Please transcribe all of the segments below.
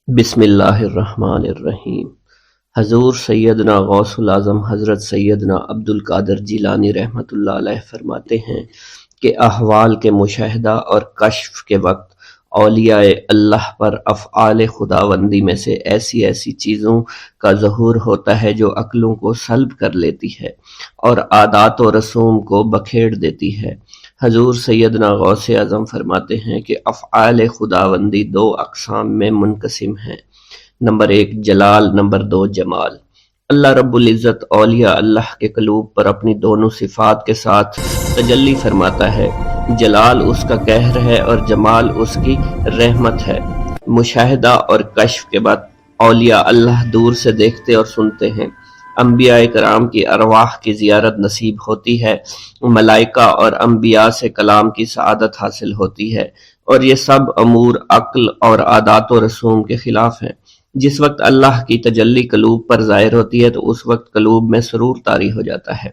بسم اللہ الرحمن الرحیم۔ حضور سیدنا غوث العظم حضرت سیدنا عبد القادر جیلانی رحمۃ اللہ علیہ فرماتے ہیں کہ احوال کے مشاہدہ اور کشف کے وقت اولیاء اللہ پر افعال خداوندی میں سے ایسی چیزوں کا ظہور ہوتا ہے جو عقلوں کو سلب کر لیتی ہے اور عادات و رسوم کو بکھیڑ دیتی ہے۔ حضور سیدنا غوث اعظم فرماتے ہیں کہ افعال خداوندی دو اقسام میں منقسم ہیں، نمبر ایک جلال، نمبر دو جمال۔ اللہ رب العزت اولیاء اللہ کے قلوب پر اپنی دونوں صفات کے ساتھ تجلی فرماتا ہے۔ جلال اس کا قہر ہے اور جمال اس کی رحمت ہے۔ مشاہدہ اور کشف کے بعد اولیاء اللہ دور سے دیکھتے اور سنتے ہیں، انبیاء کرام کی ارواح کی زیارت نصیب ہوتی ہے، ملائکہ اور انبیاء سے کلام کی سعادت حاصل ہوتی ہے، اور یہ سب امور عقل اور عادات و رسوم کے خلاف ہیں۔ جس وقت اللہ کی تجلی قلوب پر ظاہر ہوتی ہے تو اس وقت قلوب میں سرور طاری ہو جاتا ہے۔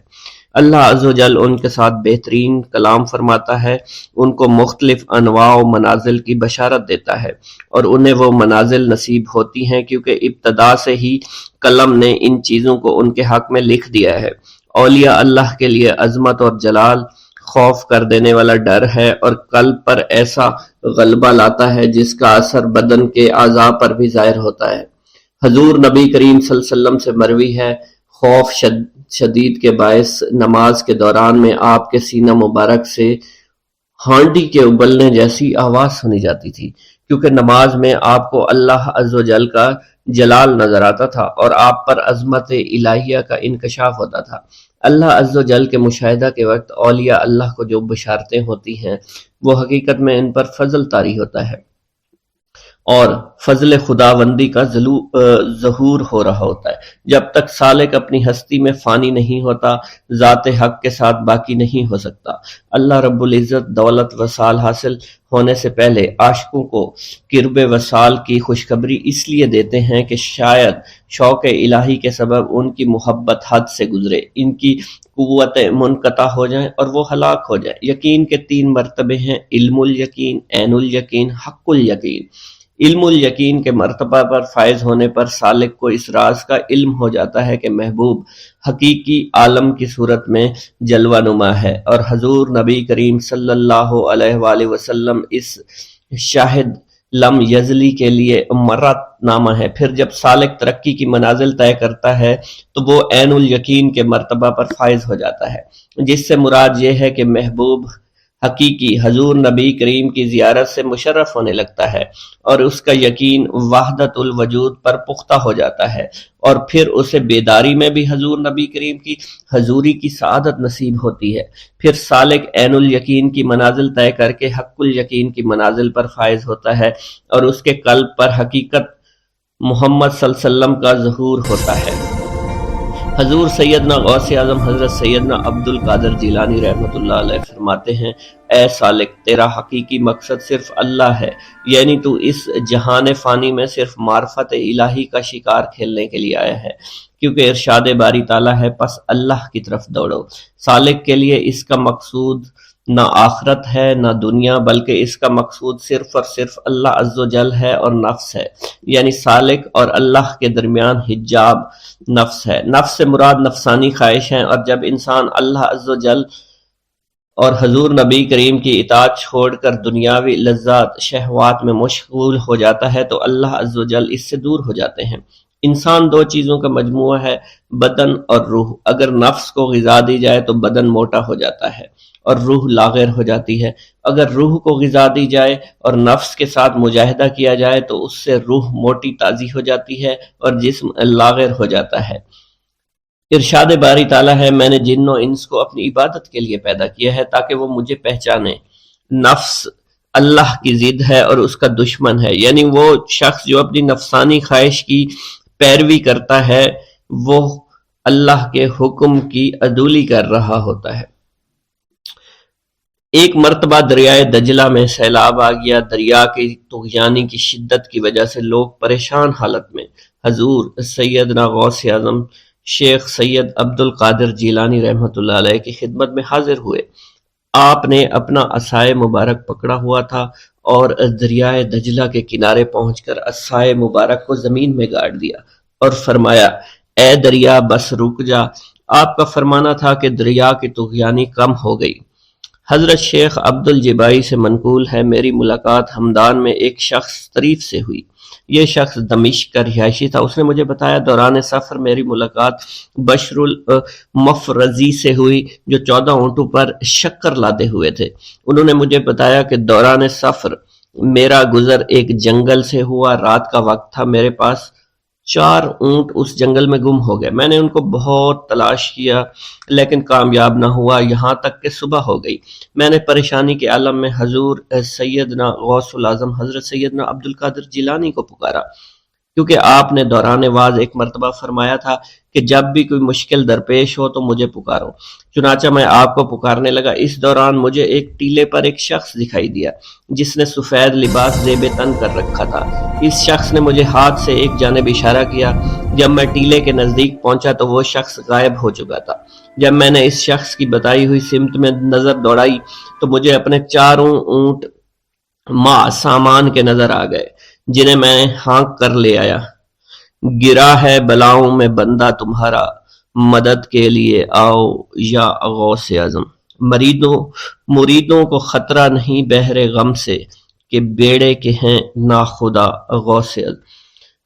اللہ عز و جل ان کے ساتھ بہترین کلام فرماتا ہے، ان کو مختلف انواع و منازل کی بشارت دیتا ہے، اور انہیں وہ منازل نصیب ہوتی ہیں کیونکہ ابتدا سے ہی قلم نے ان چیزوں کو ان کے حق میں لکھ دیا ہے۔ اولیاء اللہ کے لیے عظمت اور جلال خوف کر دینے والا ڈر ہے اور قلب پر ایسا غلبہ لاتا ہے جس کا اثر بدن کے اعضاء پر بھی ظاہر ہوتا ہے۔ حضور نبی کریم صلی اللہ علیہ وسلم سے مروی ہے، خوف شدید کے باعث نماز کے دوران میں آپ کے سینہ مبارک سے ہانڈی کے ابلنے جیسی آواز سنی جاتی تھی، کیونکہ نماز میں آپ کو اللہ عز و جل کا جلال نظر آتا تھا اور آپ پر عظمت الہیہ کا انکشاف ہوتا تھا۔ اللہ عز و جل کے مشاہدہ کے وقت اولیاء اللہ کو جو بشارتیں ہوتی ہیں وہ حقیقت میں ان پر فضل طاری ہوتا ہے اور فضل خداوندی کا ظہور ہو رہا ہوتا ہے۔ جب تک سالک اپنی ہستی میں فانی نہیں ہوتا، ذات حق کے ساتھ باقی نہیں ہو سکتا۔ اللہ رب العزت دولت وصال حاصل ہونے سے پہلے عاشقوں کو قرب وصال کی خوشخبری اس لیے دیتے ہیں کہ شاید شوق الہی کے سبب ان کی محبت حد سے گزرے، ان کی قوتیں منقطع ہو جائیں اور وہ ہلاک ہو جائیں۔ یقین کے تین مرتبے ہیں، علم الیقین، عین الیقین، حق الیقین۔ علم الیقین کے مرتبہ پر فائز ہونے پر سالک کو اس راز کا علم ہو جاتا ہے کہ محبوب حقیقی عالم کی صورت میں جلوہ نما ہے، اور حضور نبی کریم صلی اللہ علیہ وآلہ وسلم اس شاہد لم یزلی کے لیے مرت نامہ ہے۔ پھر جب سالک ترقی کی منازل طے کرتا ہے تو وہ عین الیقین کے مرتبہ پر فائز ہو جاتا ہے، جس سے مراد یہ ہے کہ محبوب حقیقی حضور نبی کریم کی زیارت سے مشرف ہونے لگتا ہے اور اس کا یقین وحدت الوجود پر پختہ ہو جاتا ہے، اور پھر اسے بیداری میں بھی حضور نبی کریم کی حضوری کی سعادت نصیب ہوتی ہے۔ پھر سالک عین الیقین کی منازل طے کر کے حق الیقین کی منازل پر فائز ہوتا ہے اور اس کے قلب پر حقیقت محمد صلی اللہ علیہ وسلم کا ظہور ہوتا ہے۔ حضور سیدنا غوث اعظم حضرت سیدنا عبد القادر جیلانی رحمۃ اللہ علیہ فرماتے ہیں، اے سالک، تیرا حقیقی مقصد صرف اللہ ہے، یعنی تو اس جہان فانی میں صرف معرفت الہی کا شکار کھیلنے کے لیے آیا ہے، کیونکہ ارشاد باری تعالیٰ ہے، پس اللہ کی طرف دوڑو۔ سالک کے لیے اس کا مقصود نہ آخرت ہے نہ دنیا، بلکہ اس کا مقصود صرف اور صرف اللہ عز و جل ہے اور نفس ہے، یعنی سالک اور اللہ کے درمیان حجاب نفس ہے۔ نفس سے مراد نفسانی خواہش ہیں، اور جب انسان اللہ عز و جل اور حضور نبی کریم کی اطاعت چھوڑ کر دنیاوی لذات شہوات میں مشغول ہو جاتا ہے تو اللہ عز و جل اس سے دور ہو جاتے ہیں۔ انسان دو چیزوں کا مجموعہ ہے، بدن اور روح۔ اگر نفس کو غذا دی جائے تو بدن موٹا ہو جاتا ہے اور روح لاغر ہو جاتی ہے، اگر روح کو غذا دی جائے اور نفس کے ساتھ مجاہدہ کیا جائے تو اس سے روح موٹی تازی ہو جاتی ہے اور جسم لاغر ہو جاتا ہے۔ ارشاد باری تعالیٰ ہے، میں نے جن و انس کو اپنی عبادت کے لیے پیدا کیا ہے تاکہ وہ مجھے پہچانے۔ نفس اللہ کی ضد ہے اور اس کا دشمن ہے، یعنی وہ شخص جو اپنی نفسانی خواہش کی پیروی کرتا ہے وہ اللہ کے حکم کی عدولی کر رہا ہوتا ہے۔ ایک مرتبہ دریائے دجلہ میں سیلاب آ گیا۔ دریا کی طغیانی کی شدت کی وجہ سے لوگ پریشان حالت میں حضور سیدنا غوث اعظم شیخ سید عبد القادر جیلانی رحمۃ اللہ علیہ کی خدمت میں حاضر ہوئے۔ آپ نے اپنا عصائے مبارک پکڑا ہوا تھا اور دریائے دجلہ کے کنارے پہنچ کر عصائے مبارک کو زمین میں گاڑ دیا اور فرمایا، اے دریا بس رک جا۔ آپ کا فرمانا تھا کہ دریا کی طغیانی کم ہو گئی۔ حضرت شیخ عبد الجبائی سے منقول ہے، میری ملاقات ہمدان میں ایک شخص طریف سے ہوئی۔ یہ شخص دمشق کا رہائشی تھا۔ اس نے مجھے بتایا دوران سفر میری ملاقات بشر المفرزی سے ہوئی جو 14 اونٹوں پر شکر لادے ہوئے تھے۔ انہوں نے مجھے بتایا کہ دوران سفر میرا گزر ایک جنگل سے ہوا، رات کا وقت تھا، میرے پاس 4 اونٹ اس جنگل میں گم ہو گئے۔ میں نے ان کو بہت تلاش کیا لیکن کامیاب نہ ہوا، یہاں تک کہ صبح ہو گئی۔ میں نے پریشانی کے عالم میں حضور سیدنا غوث العظم حضرت سیدنا عبد القادر جیلانی کو پکارا، کیونکہ آپ نے دوران واز ایک مرتبہ فرمایا تھا کہ جب بھی کوئی مشکل درپیش ہو تو مجھے پکارو۔ چنانچہ میں آپ کو پکارنے لگا۔ اس دوران مجھے ایک ٹیلے پر ایک شخص دکھائی دیا جس نے سفید لباس زیب تن کر رکھا تھا۔ اس شخص نے مجھے ہاتھ سے ایک جانب اشارہ کیا۔ جب میں ٹیلے کے نزدیک پہنچا تو وہ شخص غائب ہو چکا تھا۔ جب میں نے اس شخص کی بتائی ہوئی سمت میں نظر دوڑائی تو مجھے اپنے 4 اونٹ ماں سامان کے نظر آ گئے جنہیں میں ہانک کر لے آیا۔ گرا ہے بلاؤں میں بندہ تمہارا، مدد کے لیے آؤ یا غوث اعظم۔ مریدوں کو خطرہ نہیں بحر غم سے کہ بیڑے کے ہیں ناخدا غوث اعظم۔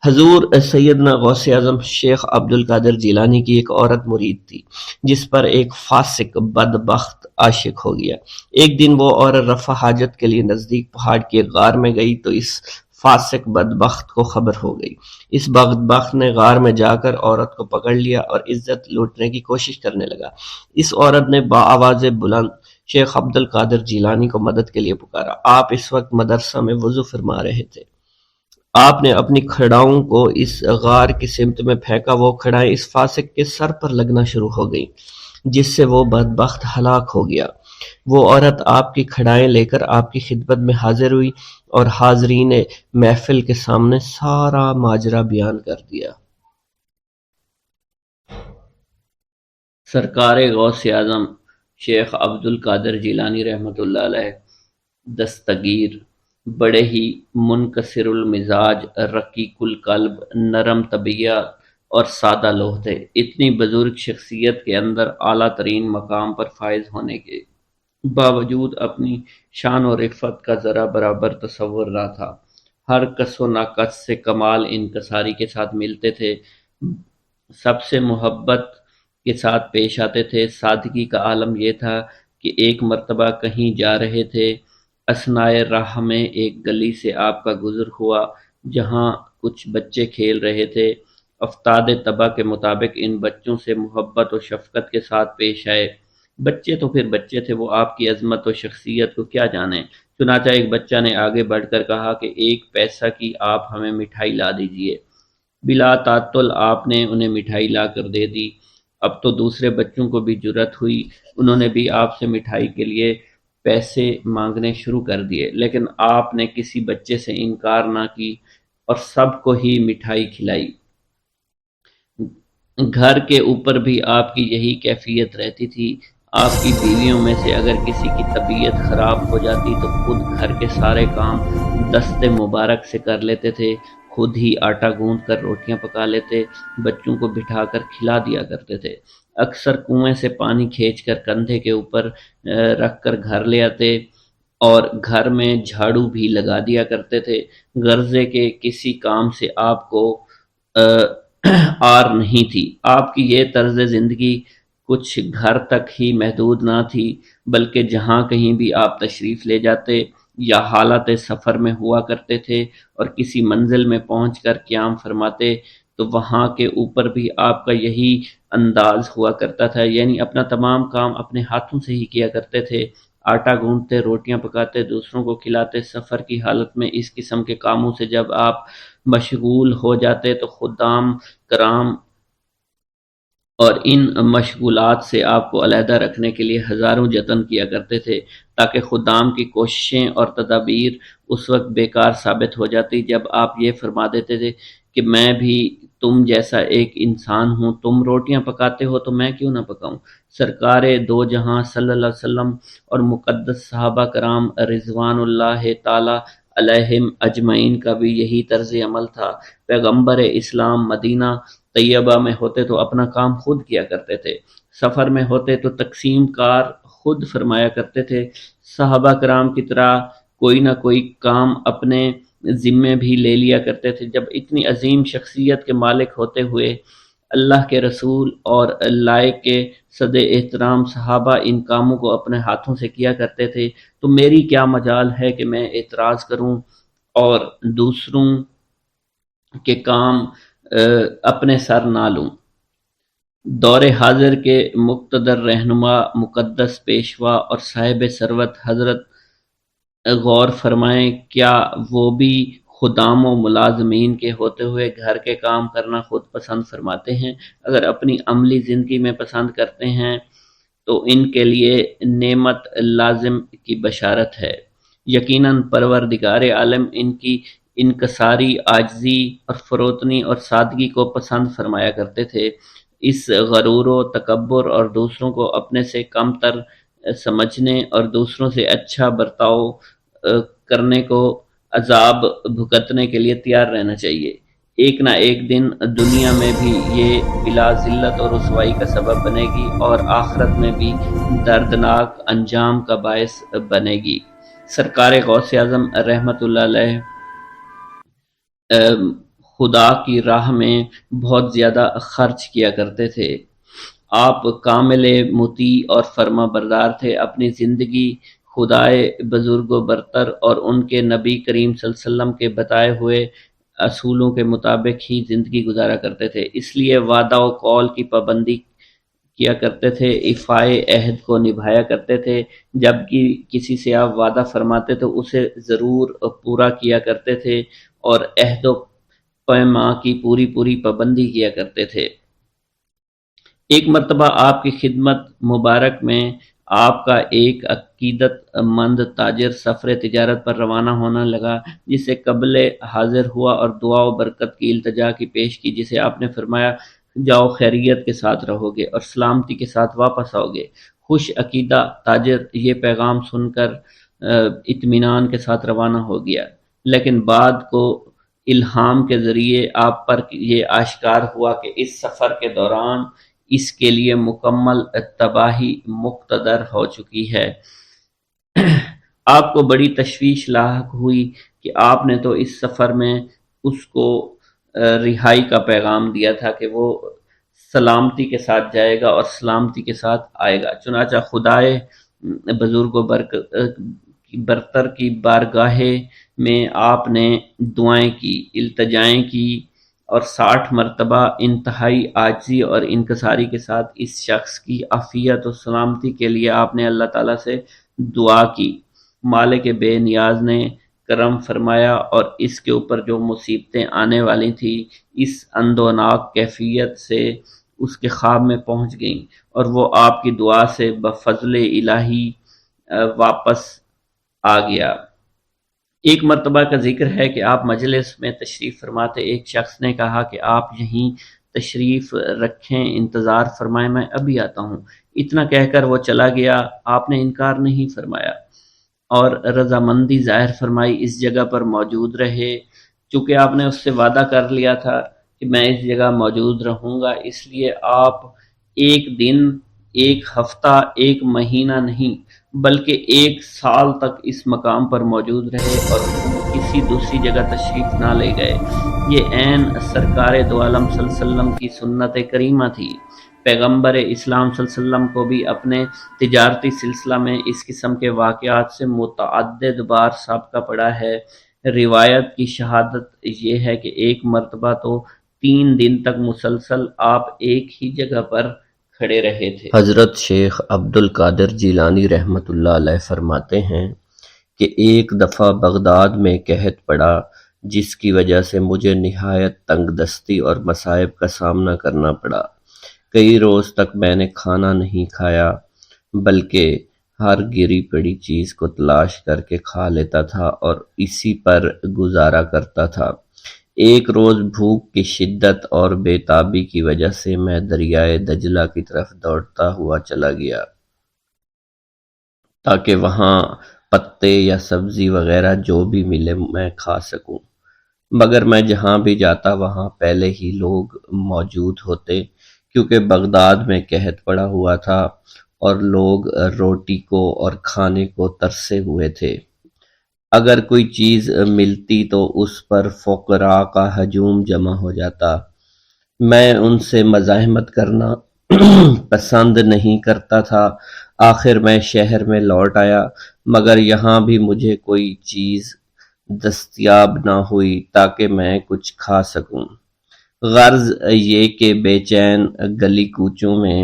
حضور سیدنا غوث اعظم شیخ عبد القادر جیلانی کی ایک عورت مرید تھی جس پر ایک فاسق بدبخت عاشق ہو گیا۔ ایک دن وہ عورت رفع حاجت کے لیے نزدیک پہاڑ کے غار میں گئی تو اس فاسق بدبخت کو خبر ہو گئی۔ اس بدبخت نے غار میں جا کر عورت کو پکڑ لیا اور عزت لوٹنے کی کوشش کرنے لگا۔ اس عورت نے بآواز بلند شیخ عبد القادر جیلانی کو مدد کے لیے پکارا۔ آپ اس وقت مدرسہ میں وضو فرما رہے تھے۔ آپ نے اپنی کھڑاؤں کو اس غار کی سمت میں پھینکا، وہ کھڑائیں اس فاسق کے سر پر لگنا شروع ہو گئیں جس سے وہ بدبخت ہلاک ہو گیا۔ وہ عورت آپ کی کھڑائیں لے کر آپ کی خدمت میں حاضر ہوئی اور حاضرین محفل کے سامنے سارا ماجرا بیان کر دیا۔ سرکار غوث اعظم شیخ عبد القادر جیلانی رحمۃ اللہ علیہ دستگیر بڑے ہی منکسر المزاج، رقیق القلب، نرم طبیعت اور سادہ لوح تھے۔ اتنی بزرگ شخصیت کے اندر اعلیٰ ترین مقام پر فائز ہونے کے باوجود اپنی شان و رفعت کا ذرا برابر تصور نہ تھا۔ ہر کس و ناقص سے کمال انکساری کے ساتھ ملتے تھے، سب سے محبت کے ساتھ پیش آتے تھے۔ سادگی کا عالم یہ تھا کہ ایک مرتبہ کہیں جا رہے تھے، اثنائے راہ میں ایک گلی سے آپ کا گزر ہوا جہاں کچھ بچے کھیل رہے تھے۔ افتاد طبع کے مطابق ان بچوں سے محبت و شفقت کے ساتھ پیش آئے۔ بچے تو پھر بچے تھے، وہ آپ کی عظمت و شخصیت کو کیا جانیں۔ چنانچہ ایک بچہ نے آگے بڑھ کر کہا کہ 1 پیسہ کی آپ ہمیں مٹھائی لا دیجئے۔ بلا تعطل آپ نے انہیں مٹھائی لا کر دے دی۔ اب تو دوسرے بچوں کو بھی جرأت ہوئی، انہوں نے بھی آپ سے مٹھائی کے لیے پیسے مانگنے شروع کر دیے، لیکن آپ نے کسی بچے سے انکار نہ کی اور سب کو ہی مٹھائی کھلائی۔ گھر کے اوپر بھی آپ کی یہی کیفیت رہتی تھی۔ آپ کی بیویوں میں سے اگر کسی کی طبیعت خراب ہو جاتی تو خود گھر کے سارے کام دست مبارک سے کر لیتے تھے، خود ہی آٹا گوندھ کر روٹیاں پکا لیتے، بچوں کو بٹھا کر کھلا دیا کرتے تھے۔ اکثر کنویں سے پانی کھینچ کر کندھے کے اوپر رکھ کر گھر لے آتے اور گھر میں جھاڑو بھی لگا دیا کرتے تھے۔ غرضے کے کسی کام سے آپ کو آر نہیں تھی۔ آپ کی یہ طرز زندگی کچھ گھر تک ہی محدود نہ تھی، بلکہ جہاں کہیں بھی آپ تشریف لے جاتے یا حالت سفر میں ہوا کرتے تھے اور کسی منزل میں پہنچ کر قیام فرماتے تو وہاں کے اوپر بھی آپ کا یہی انداز ہوا کرتا تھا، یعنی اپنا تمام کام اپنے ہاتھوں سے ہی کیا کرتے تھے، آٹا گوندتے، روٹیاں پکاتے، دوسروں کو کھلاتے۔ سفر کی حالت میں اس قسم کے کاموں سے جب آپ مشغول ہو جاتے تو خدام کرام اور ان مشغولات سے آپ کو علیحدہ رکھنے کے لیے ہزاروں جتن کیا کرتے تھے، تاکہ خدام کی کوششیں اور تدابیر اس وقت بیکار ثابت ہو جاتی جب آپ یہ فرما دیتے تھے کہ میں بھی تم جیسا ایک انسان ہوں، تم روٹیاں پکاتے ہو تو میں کیوں نہ پکاؤں؟ سرکار دو جہاں صلی اللہ علیہ وسلم اور مقدس صحابہ کرام رضوان اللہ تعالی علیہم اجمعین کا بھی یہی طرز عمل تھا۔ پیغمبر اسلام مدینہ طیبہ میں ہوتے تو اپنا کام خود کیا کرتے تھے، سفر میں ہوتے تو تقسیم کار خود فرمایا کرتے تھے۔ صحابہ کرام کی طرح کوئی نہ کوئی کام اپنے ذمے بھی لے لیا کرتے تھے۔ جب اتنی عظیم شخصیت کے مالک ہوتے ہوئے اللہ کے رسول اور لائق کے صد احترام صحابہ ان کاموں کو اپنے ہاتھوں سے کیا کرتے تھے تو میری کیا مجال ہے کہ میں اعتراض کروں اور دوسروں کے کام اپنے سر نہ لوں۔ دور حاضر کے مقتدر رہنما، مقدس پیشوا اور صاحب ثروت حضرت غور فرمائیں، کیا وہ بھی خدام و ملازمین کے ہوتے ہوئے گھر کے کام کرنا خود پسند فرماتے ہیں؟ اگر اپنی عملی زندگی میں پسند کرتے ہیں تو ان کے لیے نعمت لازم کی بشارت ہے۔ یقیناً پروردگار عالم ان کی انکساری، عاجزی اور فروتنی اور سادگی کو پسند فرمایا کرتے تھے۔ اس غرور و تکبر اور دوسروں کو اپنے سے کم تر سمجھنے اور دوسروں سے اچھا برتاؤ کرنے کو عذاب بھگتنے کے لیے تیار رہنا چاہیے۔ ایک نہ ایک دن دنیا میں بھی یہ بلا ذلت اور رسوائی کا سبب بنے گی اور آخرت میں بھی دردناک انجام کا باعث بنے گی۔ سرکار غوث اعظم رحمۃ اللہ علیہ خدا کی راہ میں بہت زیادہ خرچ کیا کرتے تھے۔ آپ کامل مطیع اور فرما بردار تھے۔ اپنی زندگی خدائے بزرگ و برتر اور ان کے نبی کریم صلی اللہ علیہ وسلم کے بتائے ہوئے اصولوں کے مطابق ہی زندگی گزارا کرتے تھے، اس لیے وعدہ و قول کی پابندی کیا کرتے تھے، ایفائے عہد کو نبھایا کرتے تھے۔ جب کسی سے آپ وعدہ فرماتے تو اسے ضرور پورا کیا کرتے تھے اور عہد و پیما کی پوری پابندی کیا کرتے تھے۔ ایک مرتبہ آپ کی خدمت مبارک میں آپ کا ایک عقیدت مند تاجر سفر تجارت پر روانہ ہونے لگا، جسے قبل حاضر ہوا اور دعا و برکت کی التجا کی پیش کی، جسے آپ نے فرمایا جاؤ خیریت کے ساتھ رہو گے اور سلامتی کے ساتھ واپس آؤ گے۔ خوش عقیدہ تاجر یہ پیغام سن کر اطمینان کے ساتھ روانہ ہو گیا، لیکن بعد کو الہام کے ذریعے آپ پر یہ آشکار ہوا کہ اس سفر کے دوران اس کے لیے مکمل تباہی مقتدر ہو چکی ہے۔ آپ کو بڑی تشویش لاحق ہوئی کہ آپ نے تو اس سفر میں اس کو رہائی کا پیغام دیا تھا کہ وہ سلامتی کے ساتھ جائے گا اور سلامتی کے ساتھ آئے گا۔ چنانچہ خدائے بزرگ و برتر کی بارگاہ میں آپ نے دعائیں کی، التجائیں کی اور 60 مرتبہ انتہائی عاجزی اور انکساری کے ساتھ اس شخص کی عافیت و سلامتی کے لیے آپ نے اللہ تعالیٰ سے دعا کی۔ مالک بے نیاز نے کرم فرمایا اور اس کے اوپر جو مصیبتیں آنے والی تھیں اس اندوناک کیفیت سے اس کے خواب میں پہنچ گئیں اور وہ آپ کی دعا سے بفضل الہی واپس آ گیا۔ ایک مرتبہ کا ذکر ہے کہ آپ مجلس میں تشریف فرماتے ایک شخص نے کہا کہ آپ یہیں تشریف رکھیں، انتظار فرمائیں، میں ابھی آتا ہوں۔ اتنا کہہ کر وہ چلا گیا۔ آپ نے انکار نہیں فرمایا اور رضامندی ظاہر فرمائی، اس جگہ پر موجود رہے۔ چونکہ آپ نے اس سے وعدہ کر لیا تھا کہ میں اس جگہ موجود رہوں گا، اس لیے آپ ایک دن، ایک ہفتہ، ایک مہینہ نہیں بلکہ 1 سال تک اس مقام پر موجود رہے اور کسی دوسری جگہ تشریف نہ لے گئے۔ یہ عین سرکار دو عالم صلی اللہ علیہ وسلم کی سنت کریمہ تھی۔ پیغمبر اسلام صلی اللہ علیہ وسلم کو بھی اپنے تجارتی سلسلہ میں اس قسم کے واقعات سے متعدد بار سابقہ پڑا ہے۔ روایت کی شہادت یہ ہے کہ ایک مرتبہ تو 3 دن تک مسلسل آپ ایک ہی جگہ پر کھڑے رہے تھے۔ حضرت شیخ عبد القادر جیلانی رحمۃ اللہ علیہ فرماتے ہیں کہ ایک دفعہ بغداد میں قحط پڑا، جس کی وجہ سے مجھے نہایت تنگ دستی اور مصائب کا سامنا کرنا پڑا۔ کئی روز تک میں نے کھانا نہیں کھایا بلکہ ہر گری پڑی چیز کو تلاش کر کے کھا لیتا تھا اور اسی پر گزارا کرتا تھا۔ ایک روز بھوک کی شدت اور بے تابی کی وجہ سے میں دریائے دجلہ کی طرف دوڑتا ہوا چلا گیا تاکہ وہاں پتے یا سبزی وغیرہ جو بھی ملے میں کھا سکوں، مگر میں جہاں بھی جاتا وہاں پہلے ہی لوگ موجود ہوتے، کیونکہ بغداد میں قحط پڑا ہوا تھا اور لوگ روٹی کو اور کھانے کو ترسے ہوئے تھے۔ اگر کوئی چیز ملتی تو اس پر فقراء کا ہجوم جمع ہو جاتا۔ میں ان سے مزاحمت کرنا پسند نہیں کرتا تھا۔ آخر میں شہر میں لوٹ آیا، مگر یہاں بھی مجھے کوئی چیز دستیاب نہ ہوئی تاکہ میں کچھ کھا سکوں۔ غرض یہ کہ بے چین گلی کوچوں میں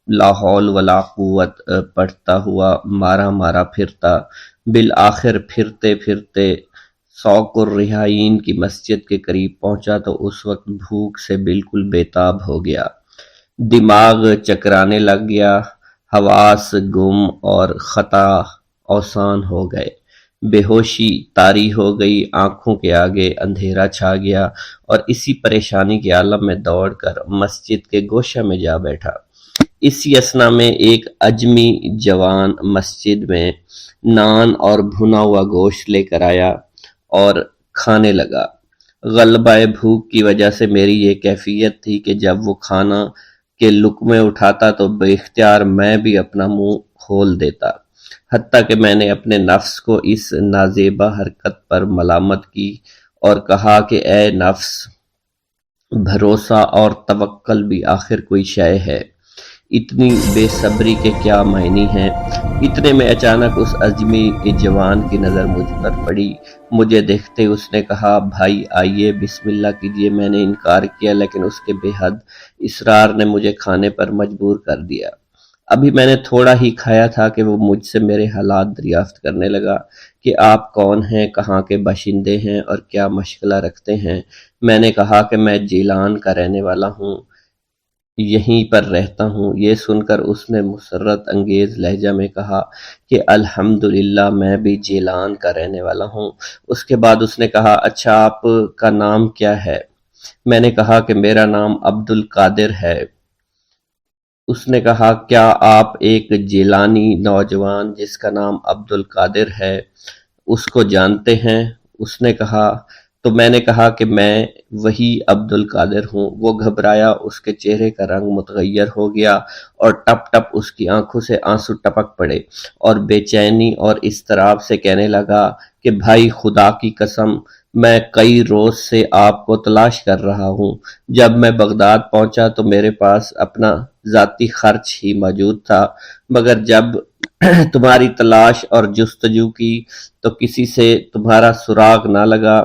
لا حول ولا قوت پڑھتا ہوا مارا مارا پھرتا، بالآخر پھرتے پھرتے سوق الرحائین کی مسجد کے قریب پہنچا تو اس وقت بھوک سے بالکل بےتاب ہو گیا، دماغ چکرانے لگ گیا، حواس گم اور خطا اوسان ہو گئے، بے ہوشی طاری ہو گئی، آنکھوں کے آگے اندھیرا چھا گیا، اور اسی پریشانی کے عالم میں دوڑ کر مسجد کے گوشہ میں جا بیٹھا۔ اسی اثنا میں ایک اجمی جوان مسجد میں نان اور بھنا ہوا گوشت لے کر آیا اور کھانے لگا۔ غلبہ بھوک کی وجہ سے میری یہ کیفیت تھی کہ جب وہ کھانا کے لقمے اٹھاتا تو بے اختیار میں بھی اپنا منہ کھول دیتا، حتیٰ کہ میں نے اپنے نفس کو اس نازیبا حرکت پر ملامت کی اور کہا کہ اے نفس، بھروسہ اور توکل بھی آخر کوئی شے ہے، اتنی بے صبری کے کیا معنی ہیں۔ اتنے میں اچانک اس اجمی کے جوان کی نظر مجھ پر پڑی۔ مجھے دیکھتے اس نے کہا، بھائی آئیے بسم اللہ کیجئے۔ میں نے انکار کیا، لیکن اس کے بے حد اصرار نے مجھے کھانے پر مجبور کر دیا۔ ابھی میں نے تھوڑا ہی کھایا تھا کہ وہ مجھ سے میرے حالات دریافت کرنے لگا کہ آپ کون ہیں، کہاں کے باشندے ہیں اور کیا مشغلہ رکھتے ہیں۔ میں نے کہا کہ میں جیلان کا رہنے والا ہوں، یہیں پر رہتا ہوں۔ یہ سن کر اس نے مسرت انگیز لہجہ میں کہا کہ الحمدللہ میں بھی جیلان کا رہنے والا ہوں۔ اس کے بعد اس نے کہا، اچھا آپ کا نام کیا ہے؟ میں نے کہا کہ میرا نام عبد القادر ہے۔ اس نے کہا، کیا آپ ایک جیلانی نوجوان جس کا نام عبد القادر ہے اس کو جانتے ہیں؟ اس نے کہا، تو میں نے کہا کہ میں وہی عبد القادر ہوں۔ وہ گھبرایا، اس کے چہرے کا رنگ متغیر ہو گیا اور ٹپ ٹپ اس کی آنکھوں سے آنسو ٹپک پڑے، اور بے چینی اور اضطراب سے کہنے لگا کہ بھائی خدا کی قسم، میں کئی روز سے آپ کو تلاش کر رہا ہوں۔ جب میں بغداد پہنچا تو میرے پاس اپنا ذاتی خرچ ہی موجود تھا، مگر جب تمہاری تلاش اور جستجو کی تو کسی سے تمہارا سراغ نہ لگا،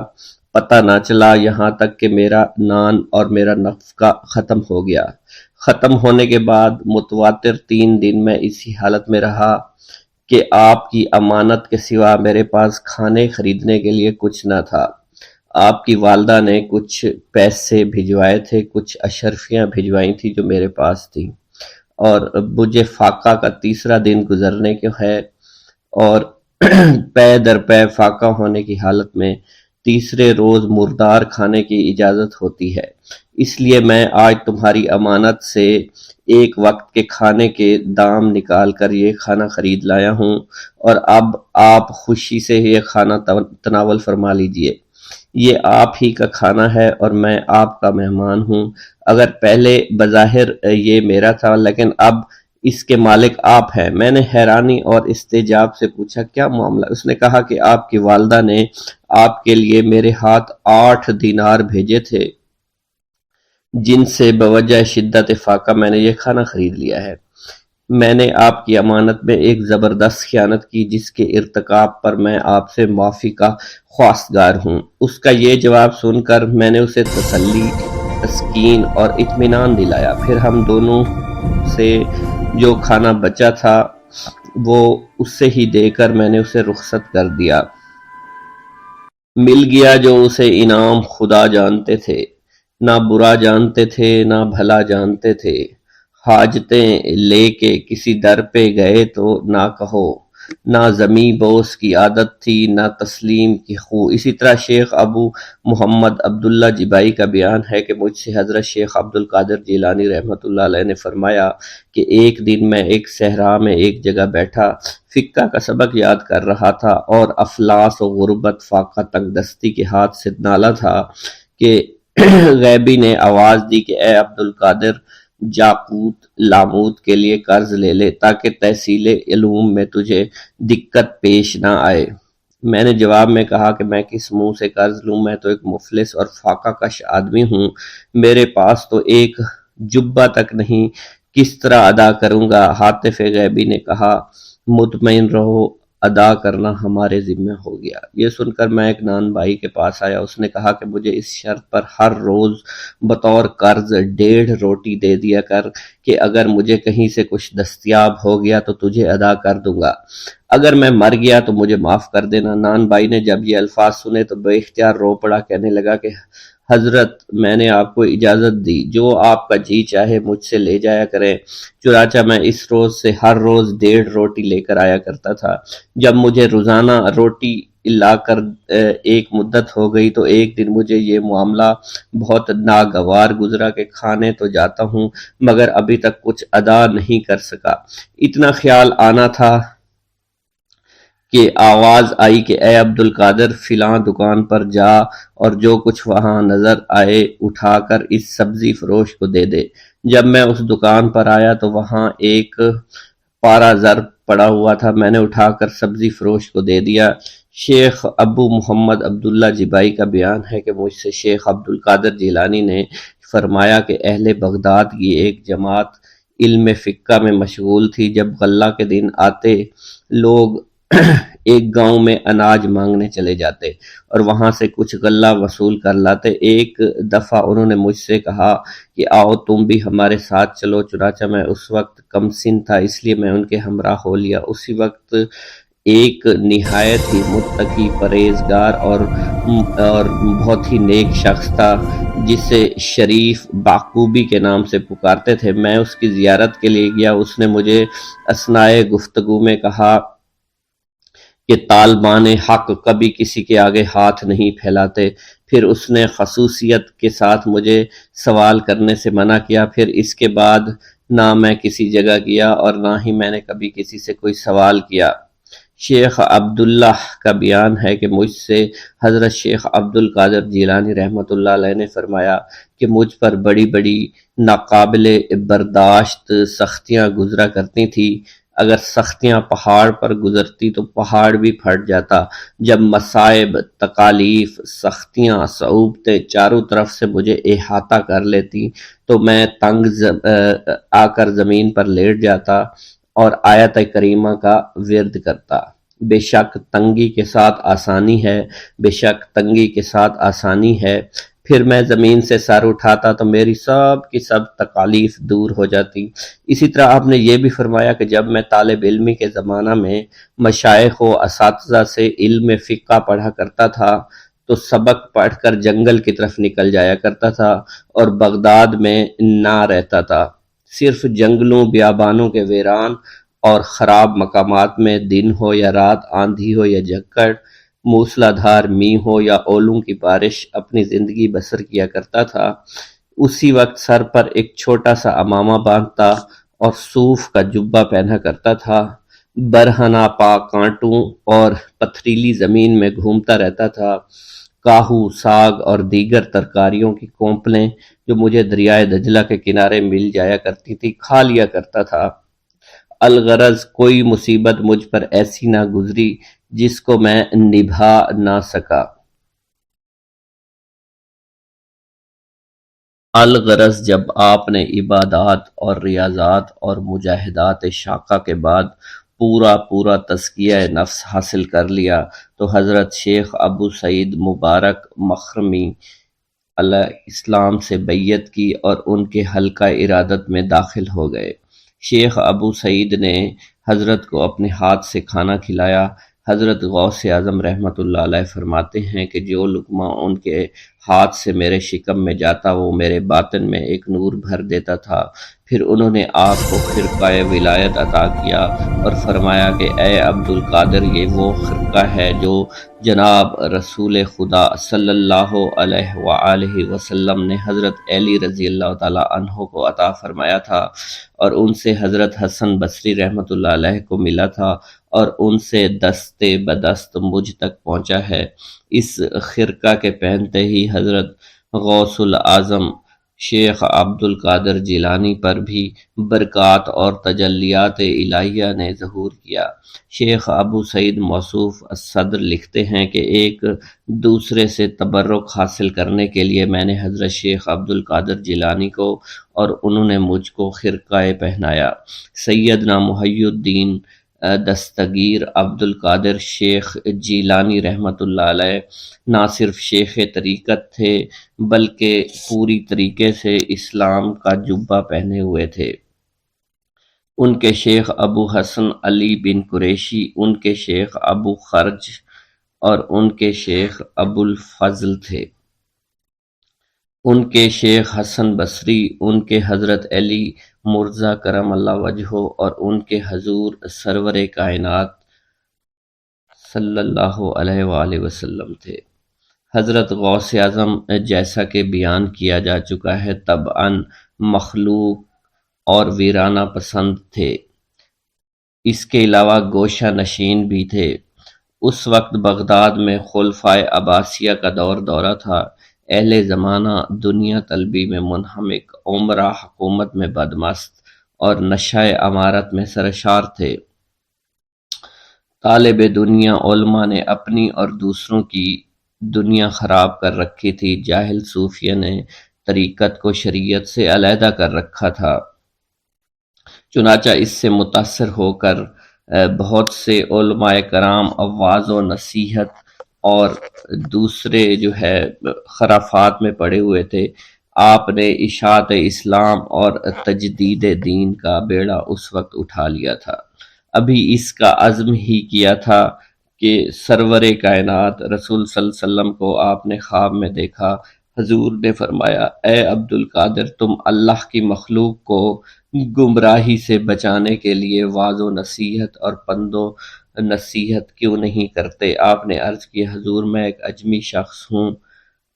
پتہ نہ چلا، یہاں تک کہ میرا نان اور میرا نفقہ ختم ہو گیا۔ ختم ہونے کے بعد متواتر 3 دن میں اسی حالت میں رہا کہ آپ کی امانت کے سوا میرے پاس کھانے خریدنے کے لیے کچھ نہ تھا۔ آپ کی والدہ نے کچھ پیسے بھجوائے تھے، کچھ اشرفیاں بھجوائی تھی جو میرے پاس تھی، اور مجھے فاقہ کا 3 دن گزرنے کو ہے، اور پے در پے فاقہ ہونے کی حالت میں 3 روز مردار کھانے کی اجازت ہوتی ہے۔ اس لیے میں آج تمہاری امانت سے ایک وقت کے کھانے کے دام نکال کر یہ کھانا خرید لایا ہوں، اور اب آپ خوشی سے یہ کھانا تناول فرما لیجئے۔ یہ آپ ہی کا کھانا ہے اور میں آپ کا مہمان ہوں۔ اگر پہلے بظاہر یہ میرا تھا، لیکن اب اس کے مالک آپ ہیں۔ میں نے حیرانی اور استعجاب سے پوچھا، کیا معاملہ؟ اس نے کہا کہ آپ کی والدہ نے آپ کے لیے میرے ہاتھ 8 دینار بھیجے تھے، جن سے بوجہ شدت فاقہ میں نے یہ کھانا خرید لیا ہے۔ میں نے آپ کی امانت میں ایک زبردست خیانت کی، جس کے ارتکاب پر میں آپ سے معافی کا خواستگار ہوں۔ اس کا یہ جواب سن کر میں نے اسے تسلی، تسکین اور اطمینان دلایا۔ پھر ہم دونوں سے جو کھانا بچا تھا وہ اس سے ہی دے کر میں نے اسے رخصت کر دیا۔ مل گیا جو اسے انعام خدا جانتے تھے، نہ برا جانتے تھے نہ بھلا جانتے تھے۔ حاجتیں لے کے کسی در پہ گئے تو نہ کہو نہ زمیں بوس کی عادت تھی نہ تسلیم کی خو۔ اسی طرح شیخ ابو محمد عبداللہ جبائی کا بیان ہے کہ مجھ سے حضرت شیخ عبد القادر جیلانی رحمۃ اللہ علیہ نے فرمایا کہ ایک دن میں ایک صحرا میں ایک جگہ بیٹھا فقہ کا سبق یاد کر رہا تھا اور افلاس و غربت فاقہ تنگ دستی کے ہاتھ سے نالا تھا کہ غیبی نے آواز دی کہ اے عبد القادر جاقوت لاموت کے لیے قرض لے لے تاکہ تحصیل علوم میں تجھے دقت پیش نہ آئے۔ میں نے جواب میں کہا کہ میں کس منہ سے قرض لوں، میں تو ایک مفلس اور فاقہ کش آدمی ہوں، میرے پاس تو ایک جبہ تک نہیں، کس طرح ادا کروں گا؟ حاطف غیبی نے کہا مطمئن رہو، ادا کرنا ہمارے ذمہ ہو گیا۔ یہ سن کر میں ایک نان بھائی کے پاس آیا، اس نے کہا کہ مجھے اس شرط پر ہر روز بطور قرض 1.5 روٹی دے دیا کر کہ اگر مجھے کہیں سے کچھ دستیاب ہو گیا تو تجھے ادا کر دوں گا، اگر میں مر گیا تو مجھے معاف کر دینا۔ نان بھائی نے جب یہ الفاظ سنے تو بے اختیار رو پڑا، کہنے لگا کہ حضرت میں نے آپ کو اجازت دی، جو آپ کا جی چاہے مجھ سے لے جایا کریں۔ چنانچہ میں اس روز سے ہر روز 1.5 روٹی لے کر آیا کرتا تھا۔ جب مجھے روزانہ روٹی لا کر ایک مدت ہو گئی تو ایک دن مجھے یہ معاملہ بہت ناگوار گزرا کہ کھانے تو جاتا ہوں مگر ابھی تک کچھ ادا نہیں کر سکا۔ اتنا خیال آنا تھا کہ آواز آئی کہ اے عبد القادر فلاں دکان پر جا اور جو کچھ وہاں نظر آئے اٹھا کر اس سبزی فروش کو دے دے۔ جب میں اس دکان پر آیا تو وہاں ایک پارا زر پڑا ہوا تھا، میں نے اٹھا کر سبزی فروش کو دے دیا۔ شیخ ابو محمد عبداللہ جبائی کا بیان ہے کہ مجھ سے شیخ عبد القادر جیلانی نے فرمایا کہ اہل بغداد کی ایک جماعت علم فقہ میں مشغول تھی۔ جب غلہ کے دن آتے لوگ ایک گاؤں میں اناج مانگنے چلے جاتے اور وہاں سے کچھ غلہ وصول کر لاتے۔ ایک دفعہ انہوں نے مجھ سے کہا کہ آؤ تم بھی ہمارے ساتھ چلو، چنانچہ میں اس وقت کم سن تھا اس لیے میں ان کے ہمراہ ہو لیا۔ اسی وقت ایک نہایت ہی متقی پرہیزگار اور بہت ہی نیک شخص تھا جسے شریف باقوبی کے نام سے پکارتے تھے۔ میں اس کی زیارت کے لیے گیا، اس نے مجھے اثناء گفتگو میں کہا کہ طالبان حق کبھی کسی کے آگے ہاتھ نہیں پھیلاتے۔ پھر اس نے خصوصیت کے ساتھ مجھے سوال کرنے سے منع کیا۔ پھر اس کے بعد نہ میں کسی جگہ گیا اور نہ ہی میں نے کبھی کسی سے کوئی سوال کیا۔ شیخ عبداللہ کا بیان ہے کہ مجھ سے حضرت شیخ عبد القادر جیلانی رحمۃ اللہ علیہ نے فرمایا کہ مجھ پر بڑی بڑی ناقابل برداشت سختیاں گزرا کرتی تھی۔ اگر سختیاں پہاڑ پر گزرتی تو پہاڑ بھی پھٹ جاتا۔ جب مصائب، تکالیف، سختیاں، صعوبتیں چاروں طرف سے مجھے احاطہ کر لیتی تو میں تنگ آ کر زمین پر لیٹ جاتا اور آیت کریمہ کا ورد کرتا۔ بے شک تنگی کے ساتھ آسانی ہے، بے شک تنگی کے ساتھ آسانی ہے۔ پھر میں زمین سے سر اٹھاتا تو میری سب کی سب تکالیف دور ہو جاتی۔ اسی طرح آپ نے یہ بھی فرمایا کہ جب میں طالب علمی کے زمانہ میں مشائخ و اساتذہ سے علم فقہ پڑھا کرتا تھا تو سبق پڑھ کر جنگل کی طرف نکل جایا کرتا تھا اور بغداد میں نہ رہتا تھا۔ صرف جنگلوں، بیابانوں کے ویران اور خراب مقامات میں دن ہو یا رات، آندھی ہو یا جھکڑ، موسلا دھار میںہ ہو یا اولوں کی بارش، اپنی زندگی بسر کیا کرتا تھا۔ اسی وقت سر پر ایک چھوٹا سا امامہ باندھتا اور صوف کا جبہ پہنا کرتا تھا۔ برہنہ پا کانٹوں اور پتھریلی زمین میں گھومتا رہتا تھا۔ کاہو، ساگ اور دیگر ترکاریوں کی کونپلیں جو مجھے دریائے دجلہ کے کنارے مل جایا کرتی تھی کھا لیا کرتا تھا۔ الغرض کوئی مصیبت مجھ پر ایسی نہ گزری جس کو میں نبھا نہ سکا۔ الغرض جب آپ نے عبادات اور ریاضات اور مجاہدات شاقہ کے بعد پورا تزکیہ نفس حاصل کر لیا تو حضرت شیخ ابو سعید مبارک مخرمی علیہ السلام سے بیعت کی اور ان کے حلقہ ارادت میں داخل ہو گئے۔ شیخ ابو سعید نے حضرت کو اپنے ہاتھ سے کھانا کھلایا۔ حضرت غوث اعظم رحمۃ اللہ علیہ فرماتے ہیں کہ جو لقمہ ان کے ہاتھ سے میرے شکم میں جاتا وہ میرے باطن میں ایک نور بھر دیتا تھا۔ پھر انہوں نے آپ کو خرقہ ولایت عطا کیا اور فرمایا کہ اے عبد القادر، یہ وہ خرقہ ہے جو جناب رسول خدا صلی اللہ علیہ وآلہ وسلم نے حضرت علی رضی اللہ تعالی عنہ کو عطا فرمایا تھا، اور ان سے حضرت حسن بصری رحمۃ اللہ علیہ کو ملا تھا، اور ان سے دست بدست مجھ تک پہنچا ہے۔ اس خرقہ کے پہنتے ہی حضرت غوث العظم شیخ عبد القادر جیلانی پر بھی برکات اور تجلیات الہیہ نے ظہور کیا۔ شیخ ابو سعید موصوف الصدر لکھتے ہیں کہ ایک دوسرے سے تبرک حاصل کرنے کے لیے میں نے حضرت شیخ عبد القادر جیلانی کو اور انہوں نے مجھ کو خرقہ پہنایا۔ سیدنا محی الدین دستگیر عبد القادر شیخ جیلانی رحمۃ اللہ علیہ نہ صرف شیخ طریقت تھے بلکہ پوری طریقے سے اسلام کا جبہ پہنے ہوئے تھے۔ ان کے شیخ ابو حسن علی بن قریشی، ان کے شیخ ابو خرج اور ان کے شیخ ابو الفضل تھے۔ ان کے شیخ حسن بصری، ان کے حضرت علی مرزا کرم اللہ وجہہ اور ان کے حضور سرور کائنات صلی اللہ علیہ وآلہ وسلم تھے۔ حضرت غوث اعظم جیسا کہ بیان کیا جا چکا ہے طبعاً مخلوق اور ویرانہ پسند تھے، اس کے علاوہ گوشہ نشین بھی تھے۔ اس وقت بغداد میں خلفائے عباسیہ کا دورہ تھا۔ اہل زمانہ دنیا طلبی میں منہمک، عمرہ حکومت میں بدمست اور نشہ امارت میں سرشار تھے۔ طالب دنیا علماء نے اپنی اور دوسروں کی دنیا خراب کر رکھی تھی۔ جاہل صوفیہ نے طریقت کو شریعت سے علیحدہ کر رکھا تھا۔ چنانچہ اس سے متاثر ہو کر بہت سے علماء کرام وعظ و نصیحت اور دوسرے خرافات میں پڑے ہوئے تھے۔ آپ نے اشاعت اسلام اور تجدید دین کا بیڑا اس وقت اٹھا لیا تھا۔ ابھی اس کا عزم ہی کیا تھا کہ سرور کائنات رسول صلی اللہ علیہ وسلم کو آپ نے خواب میں دیکھا۔ حضور نے فرمایا، اے عبد القادر، تم اللہ کی مخلوق کو گمراہی سے بچانے کے لیے وعظ و نصیحت اور پند و نصیحت کیوں نہیں کرتے؟ آپ نے عرض کی، حضور میں ایک اجمی شخص ہوں،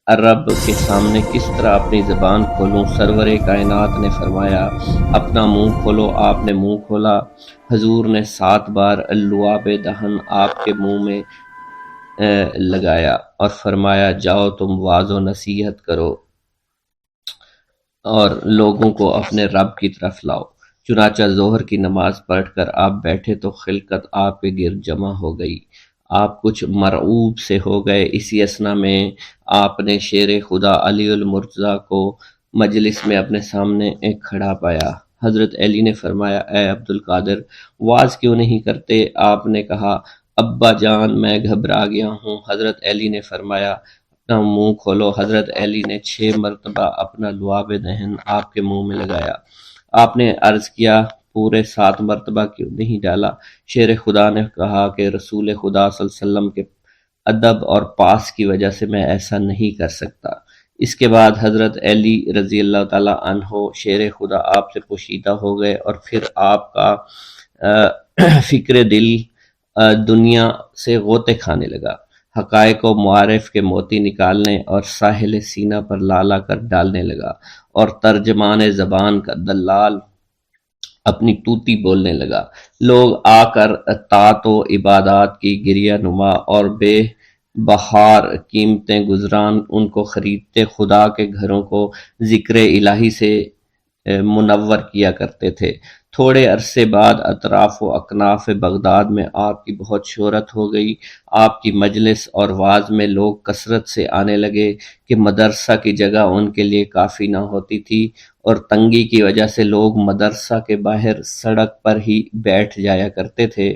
عرب کے سامنے کس طرح اپنی زبان کھولوں؟ سرور کائنات نے فرمایا، اپنا منہ کھولو۔ آپ نے منہ کھولا۔ حضور نے 7 بار لعاب دہن آپ کے منہ میں لگایا اور فرمایا، جاؤ تم وعظ و نصیحت کرو اور لوگوں کو اپنے رب کی طرف لاؤ۔ چنانچہ ظہر کی نماز پڑھ کر آپ بیٹھے تو خلقت آپ کے گرد جمع ہو گئی۔ آپ کچھ مرعوب سے ہو گئے۔ اسی اثنا میں آپ نے شیر خدا علی المرتضیٰ کو مجلس میں اپنے سامنے کھڑا پایا۔ حضرت علی نے فرمایا، اے عبد القادر، واز کیوں نہیں کرتے؟ آپ نے کہا، ابا جان، میں گھبرا گیا ہوں۔ حضرت علی نے فرمایا، اپنا منہ کھولو۔ حضرت علی نے 6 مرتبہ اپنا لعاب دہن آپ کے منہ میں لگایا۔ آپ نے عرض کیا، پورے 7 مرتبہ کیوں نہیں ڈالا؟ شیر خدا نے کہا کہ رسول خدا صلی اللہ علیہ وسلم کے ادب اور پاس کی وجہ سے میں ایسا نہیں کر سکتا۔ اس کے بعد حضرت علی رضی اللہ تعالی عنہ شیر خدا آپ سے پوشیدہ ہو گئے، اور پھر آپ کا فکر دل دنیا سے غوطے کھانے لگا، حقائق و معارف کے موتی نکالنے اور ساحل سینہ پر لالا کر ڈالنے لگا، اور ترجمان زبان کا دلال اپنی توتی بولنے لگا۔ لوگ آ کر طاعت و عبادات کی گریہ نما اور بے بہار قیمتیں گزران ان کو خریدتے خدا کے گھروں کو ذکر الہی سے منور کیا کرتے تھے۔ تھوڑے عرصے بعد اطراف و اکناف بغداد میں آپ کی بہت شہرت ہو گئی۔ آپ کی مجلس اور واعظ میں لوگ کثرت سے آنے لگے کہ مدرسہ کی جگہ ان کے لیے کافی نہ ہوتی تھی، اور تنگی کی وجہ سے لوگ مدرسہ کے باہر سڑک پر ہی بیٹھ جایا کرتے تھے۔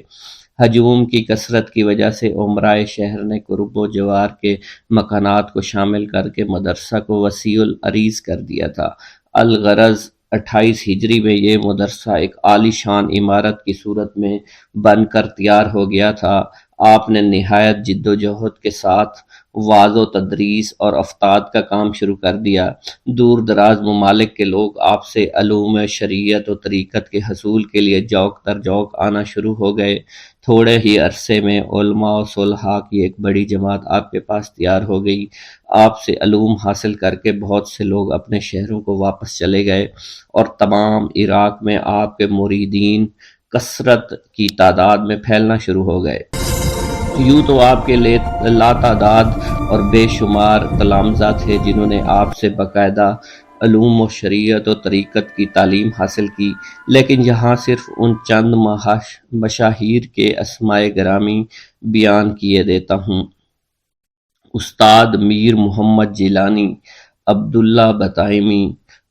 ہجوم کی کثرت کی وجہ سے عمرائے شہر نے قرب و جوار کے مکانات کو شامل کر کے مدرسہ کو وسیع العریض کر دیا تھا۔ الغرض 28 ہجری میں یہ مدرسہ ایک عالی شان عمارت کی صورت میں بن کر تیار ہو گیا تھا۔ آپ نے نہایت جد و جہد کے ساتھ واعظ و تدریس اور افتاد کا کام شروع کر دیا۔ دور دراز ممالک کے لوگ آپ سے علوم شریعت و طریقت کے حصول کے لیے جوق در جوق آنا شروع ہو گئے۔ تھوڑے ہی عرصے میں علماء و صلحاء کی ایک بڑی جماعت آپ کے پاس تیار ہو گئی۔ آپ سے علوم حاصل کر کے بہت سے لوگ اپنے شہروں کو واپس چلے گئے اور تمام عراق میں آپ کے مریدین کثرت کی تعداد میں پھیلنا شروع ہو گئے۔ یوں تو آپ کے لاتعداد اور بے شمار تلامذہ تھے جنہوں نے آپ سے باقاعدہ علوم و شریعت و طریقت کی تعلیم حاصل کی، لیکن یہاں صرف ان چند مشاہیر کے اسماء گرامی بیان کیے دیتا ہوں۔ استاد میر محمد جیلانی، عبداللہ بطائمی،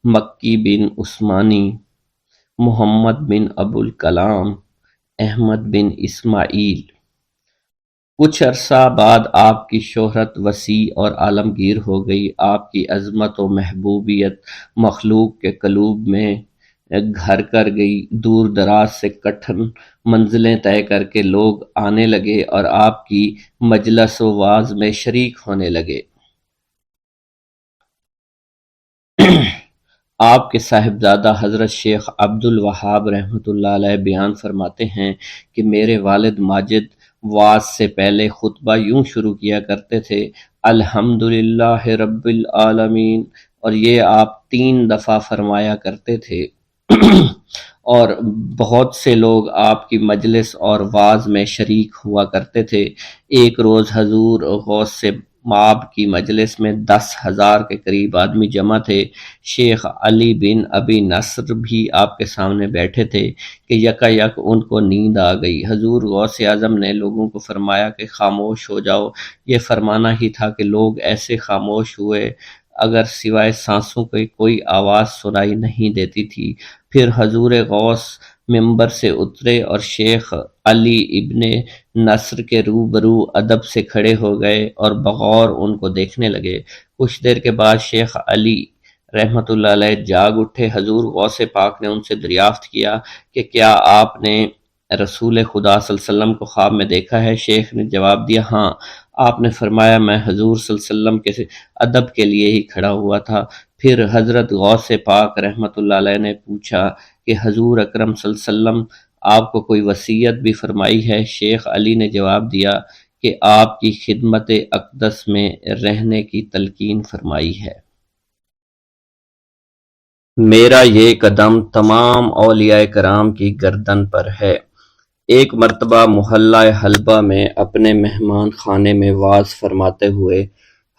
مکی بن عثمانی، محمد بن ابوالکلام، احمد بن اسماعیل۔ کچھ عرصہ بعد آپ کی شہرت وسیع اور عالمگیر ہو گئی۔ آپ کی عظمت و محبوبیت مخلوق کے قلوب میں گھر کر گئی۔ دور دراز سے کٹھن منزلیں طے کر کے لوگ آنے لگے اور آپ کی مجلس و واعظ میں شریک ہونے لگے۔ آپ کے صاحبزادہ حضرت شیخ عبد الوہاب رحمۃ اللہ علیہ بیان فرماتے ہیں کہ میرے والد ماجد واعظ سے پہلے خطبہ یوں شروع کیا کرتے تھے: الحمدللہ رب العالمین، اور یہ آپ 3 دفعہ فرمایا کرتے تھے۔ اور بہت سے لوگ آپ کی مجلس اور واعظ میں شریک ہوا کرتے تھے۔ ایک روز حضور غوث سے مآب کی مجلس میں 10,000 کے قریب آدمی جمع تھے۔ شیخ علی بن ابی نصر بھی آپ کے سامنے بیٹھے تھے کہ یکا یک ان کو نیند آ گئی۔ حضور غوث اعظم نے لوگوں کو فرمایا کہ خاموش ہو جاؤ۔ یہ فرمانا ہی تھا کہ لوگ ایسے خاموش ہوئے اگر سوائے سانسوں کی کوئی آواز سنائی نہیں دیتی تھی۔ پھر حضور غوث ممبر سے اترے اور شیخ علی ابن نصر کے روبرو ادب سے کھڑے ہو گئے اور بغور ان کو دیکھنے لگے۔ کچھ دیر کے بعد شیخ علی رحمۃ اللہ علیہ جاگ اٹھے۔ حضور غوث پاک نے ان سے دریافت کیا کہ کیا آپ نے رسول خدا صلی اللہ علیہ وسلم کو خواب میں دیکھا ہے؟ شیخ نے جواب دیا، ہاں۔ آپ نے فرمایا، میں حضور صلی اللہ علیہ وسلم کے ادب کے لیے ہی کھڑا ہوا تھا۔ پھر حضرت غوث پاک رحمۃ اللہ علیہ نے پوچھا کہ حضور اکرم صلی اللہ علیہ وسلم آپ کو کوئی وصیت بھی فرمائی ہے؟ شیخ علی نے جواب دیا کہ آپ کی خدمت اقدس میں رہنے کی تلقین فرمائی ہے۔ میرا یہ قدم تمام اولیاء کرام کی گردن پر ہے۔ ایک مرتبہ محلہ حلبہ میں اپنے مہمان خانے میں وعظ فرماتے ہوئے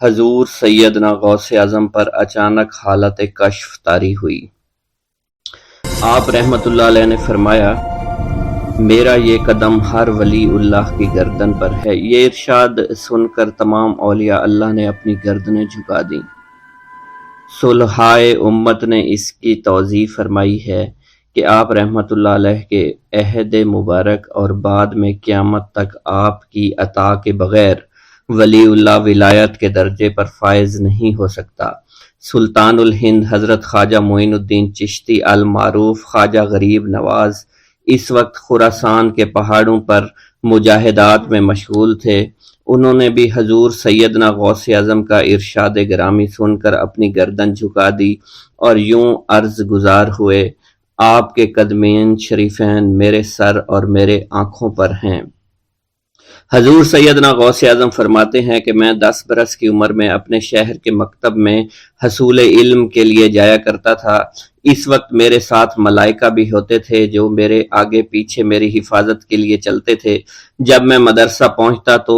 حضور سیدنا غوث اعظم پر اچانک حالت کشف طاری ہوئی۔ آپ رحمت اللہ علیہ نے فرمایا، میرا یہ قدم ہر ولی اللہ کی گردن پر ہے۔ یہ ارشاد سن کر تمام اولیاء اللہ نے اپنی گردنیں جھکا دیں۔ صلحائے امت نے اس کی توضیح فرمائی ہے کہ آپ رحمت اللہ علیہ کے عہد مبارک اور بعد میں قیامت تک آپ کی عطا کے بغیر ولی اللہ ولایت کے درجے پر فائز نہیں ہو سکتا۔ سلطان الہند حضرت خواجہ معین الدین چشتی المعروف خواجہ غریب نواز اس وقت خراسان کے پہاڑوں پر مجاہدات میں مشغول تھے۔ انہوں نے بھی حضور سیدنا غوث اعظم کا ارشاد گرامی سن کر اپنی گردن جھکا دی اور یوں عرض گزار ہوئے، آپ کے قدمین شریفین میرے سر اور میرے آنکھوں پر ہیں۔ حضور سیدنا غوث اعظم فرماتے ہیں کہ میں 10 برس کی عمر میں اپنے شہر کے مکتب میں حصول علم کے لیے جایا کرتا تھا۔ اس وقت میرے ساتھ ملائکہ بھی ہوتے تھے جو میرے آگے پیچھے میری حفاظت کے لیے چلتے تھے۔ جب میں مدرسہ پہنچتا تو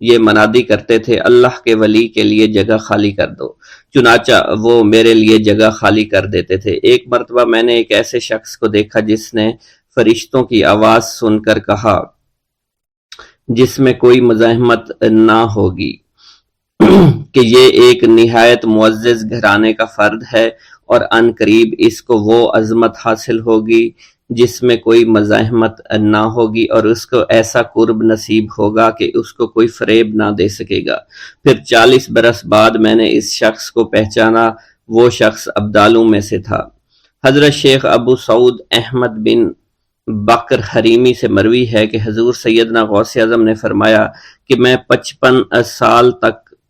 یہ منادی کرتے تھے، اللہ کے ولی کے لیے جگہ خالی کر دو۔ چنانچہ وہ میرے لیے جگہ خالی کر دیتے تھے۔ ایک مرتبہ میں نے ایک ایسے شخص کو دیکھا جس نے فرشتوں کی آواز سن کر کہا، جس میں کوئی مزاحمت نہ ہوگی، کہ یہ ایک نہایت معزز گھرانے کا فرد ہے اور عن قریب اس کو وہ عظمت حاصل ہوگی جس میں کوئی مزاحمت نہ ہوگی اور اس کو ایسا قرب نصیب ہوگا کہ اس کو کوئی فریب نہ دے سکے گا۔ پھر 40 برس بعد میں نے اس شخص کو پہچانا، وہ شخص ابدالوں میں سے تھا۔ حضرت شیخ ابو سعود احمد بن بکر حریمی سے مروی ہے کہ حضور سیدنا غوث اعظم نے فرمایا کہ میں 55 سال تک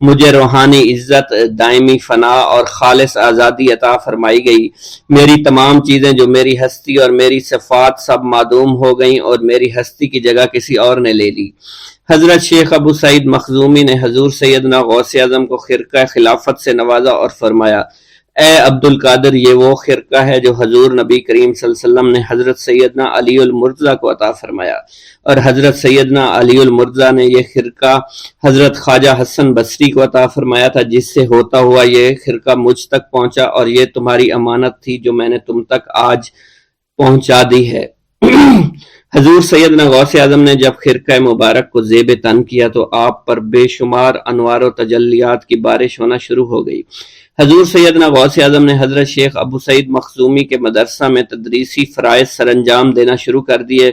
مجھے روحانی عزت، دائمی فنا اور خالص آزادی عطا فرمائی گئی۔ میری تمام چیزیں جو میری ہستی اور میری صفات سب معدوم ہو گئیں اور میری ہستی کی جگہ کسی اور نے لے لی۔ حضرت شیخ ابو سعید مخزومی نے حضور سیدنا غوث اعظم کو خرقہ خلافت سے نوازا اور فرمایا، اے عبد القادر، یہ وہ خرقہ ہے جو حضور نبی کریم صلی اللہ علیہ وسلم نے حضرت سیدنا علی المرتضیٰ کو عطا فرمایا، اور حضرت سیدنا علی المرتضیٰ نے یہ خرقہ حضرت خواجہ حسن بصری کو عطا فرمایا تھا، جس سے ہوتا ہوا یہ خرقہ مجھ تک پہنچا، اور یہ تمہاری امانت تھی جو میں نے تم تک آج پہنچا دی ہے۔ حضور سیدنا غوث اعظم نے جب خرقہ مبارک کو زیب تن کیا تو آپ پر بے شمار انوار و تجلیات کی بارش ہونا شروع ہو گئی۔ حضور سیدنا غوث اعظم نے حضرت شیخ ابو سعید مخزومی کے مدرسہ میں تدریسی فرائض سر انجام دینا شروع کر دیے۔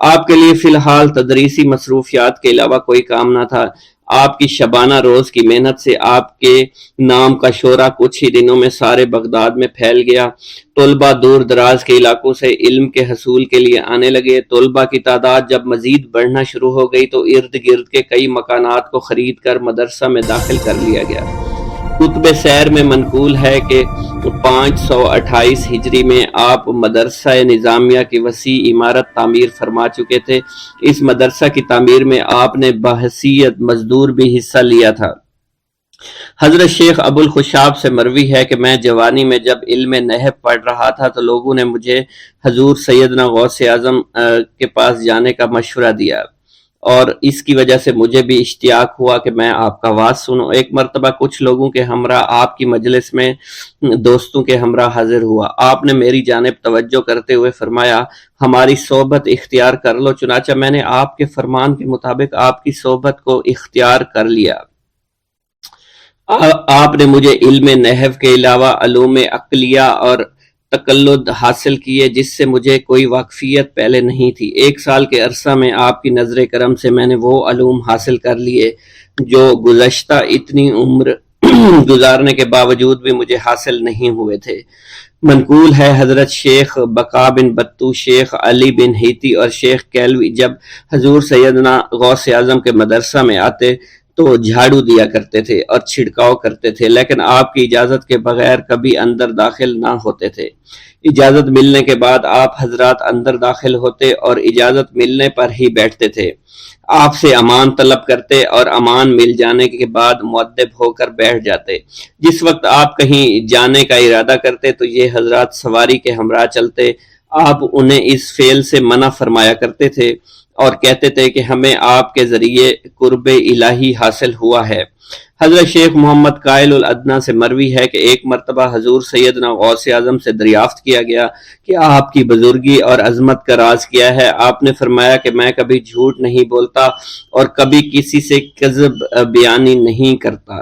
آپ کے لیے فی الحال تدریسی مصروفیات کے علاوہ کوئی کام نہ تھا۔ آپ کی شبانہ روز کی محنت سے آپ کے نام کا شہرہ کچھ ہی دنوں میں سارے بغداد میں پھیل گیا۔ طلبہ دور دراز کے علاقوں سے علم کے حصول کے لیے آنے لگے۔ طلبہ کی تعداد جب مزید بڑھنا شروع ہو گئی تو ارد گرد کے کئی مکانات کو خرید کر مدرسہ میں داخل کر لیا گیا۔ کتب سیر میں منقول ہے کہ 528 ہجری میں آپ مدرسہ نظامیہ کی وسیع عمارت تعمیر فرما چکے تھے۔ اس مدرسہ کی تعمیر میں آپ نے بحیثیت مزدور بھی حصہ لیا تھا۔ حضرت شیخ ابو الخشاب سے مروی ہے کہ میں جوانی میں جب علم نحو پڑھ رہا تھا تو لوگوں نے مجھے حضور سیدنا غوث اعظم کے پاس جانے کا مشورہ دیا، اور اس کی وجہ سے مجھے بھی اشتیاق ہوا کہ میں آپ کا واز سنوں۔ ایک مرتبہ کچھ لوگوں کے ہمراہ آپ کی مجلس میں دوستوں کے ہمراہ حاضر ہوا۔ آپ نے میری جانب توجہ کرتے ہوئے فرمایا، ہماری صحبت اختیار کر لو۔ چنانچہ میں نے آپ کے فرمان کے مطابق آپ کی صحبت کو اختیار کر لیا۔ آپ نے مجھے علم نحو کے علاوہ علوم عقلیہ اور تقلد حاصل کیے، جس سے مجھے کوئی واقفیت پہلے نہیں تھی۔ 1 سال کے عرصہ میں آپ کی نظر کرم سے میں نے وہ علوم حاصل کر لیے جو گزشتہ اتنی عمر گزارنے کے باوجود بھی مجھے حاصل نہیں ہوئے تھے۔ منقول ہے حضرت شیخ بقا بن بطو، شیخ علی بن ہیتی اور شیخ کیلوی جب حضور سیدنا غوث اعظم کے مدرسہ میں آتے تو جھاڑو دیا کرتے تھے اور چھڑکاؤ کرتے تھے، لیکن آپ کی اجازت کے بغیر کبھی اندر داخل نہ ہوتے تھے۔ اجازت ملنے کے بعد آپ حضرات اندر داخل ہوتے اور اجازت ملنے پر ہی بیٹھتے تھے۔ آپ سے امان طلب کرتے اور امان مل جانے کے بعد مؤدب ہو کر بیٹھ جاتے۔ جس وقت آپ کہیں جانے کا ارادہ کرتے تو یہ حضرات سواری کے ہمراہ چلتے۔ آپ انہیں اس فعل سے منع فرمایا کرتے تھے اور کہتے تھے کہ ہمیں آپ کے ذریعے قرب الہی حاصل ہوا ہے۔ حضرت شیخ محمد قائل الادنیٰ سے مروی ہے کہ ایک مرتبہ حضور سیدنا غوث اعظم سے دریافت کیا گیا کہ آپ کی بزرگی اور عظمت کا راز کیا ہے۔ آپ نے فرمایا کہ میں کبھی جھوٹ نہیں بولتا اور کبھی کسی سے کذب بیانی نہیں کرتا۔